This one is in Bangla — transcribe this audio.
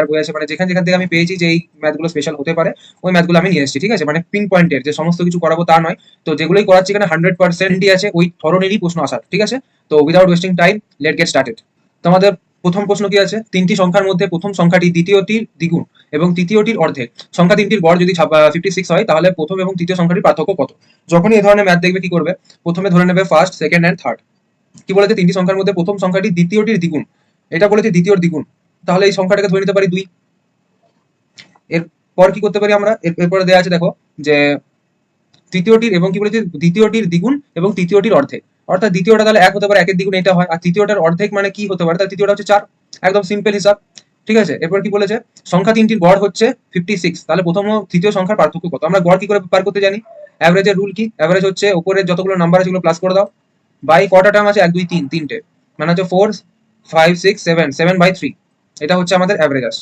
বই আছে, মানে যেখান যেখান থেকে আমি পেয়েছি যে এই ম্যাথগুলো স্পেশাল হতে পারে ওই ম্যাথগুলো আমি নিয়ে এসেছি, ঠিক আছে? মানে পিন পয়েন্টের যে সমস্ত কিছু করাবো তা নয়, তো যেগুলোই করাচ্ছি এখানে 100%ই আছে ওই ধরনেরই প্রশ্ন আসার, ঠিক আছে? তো without wasting time late get started. তোমাদের প্রথম প্রশ্ন কি আছে, তিনটি সংখ্যার মধ্যে প্রথম সংখ্যাটি দ্বিতীয়টির দ্বিগুণ এবং তৃতীয়টির অর্ধেক, সংখ্যা তিনটির গড় যদি 56 হয় তাহলে প্রথম এবং তৃতীয় সংখ্যাটির পার্থক্য কত? যখনই এই ধরনের ম্যাথ দেখবে কি করবে, প্রথমে ধরে নেবে ফার্স্ট, সেকেন্ড এন্ড থার্ড। কি বলেছে, তিনটি সংখ্যার মধ্যে প্রথম সংখ্যাটি দ্বিতীয়টির দ্বিগুণ, এটা বলেছে দ্বিতীয়র দ্বিগুণ, তাহলে এই সংখ্যাটাকে ধরে নিতে পারি 2। এরপর কি করতে পারি আমরা, এরপরে দেওয়া আছে দেখো যে তৃতীয়টির এবং কি বলেছে দ্বিতীয়টির দ্বিগুণ এবং তৃতীয়টির অর্ধেক, অর্থাৎ দ্বিতীয়টা তাহলে 1 হতে পারে, 1 এর দ্বিগুণ এটা হয়, আর তৃতীয়টার অর্ধেক মানে কি হতে পারে, তাহলে তৃতীয়টা হচ্ছে 4। একদম সিম্পল হিসাব, ঠিক আছে? এরপর কি বলেছে, সংখ্যা তিনটির গড় হচ্ছে 56, তাহলে প্রথম ও তৃতীয় সংখ্যার পার্থক্য কত? আমরা গড় কি করে বার করতে জানি, অ্যাভারেজের রুল কি, অ্যাভারেজ হচ্ছে উপরের যতগুলো নাম্বার আছে সেগুলো প্লাস করে দাও, বাই কটা টার্ম আছে, 1 2 3 তিনটে, মানে হচ্ছে 4 5 6 7 7/3, এটা হচ্ছে আমাদের অ্যাভারেজ আসছে।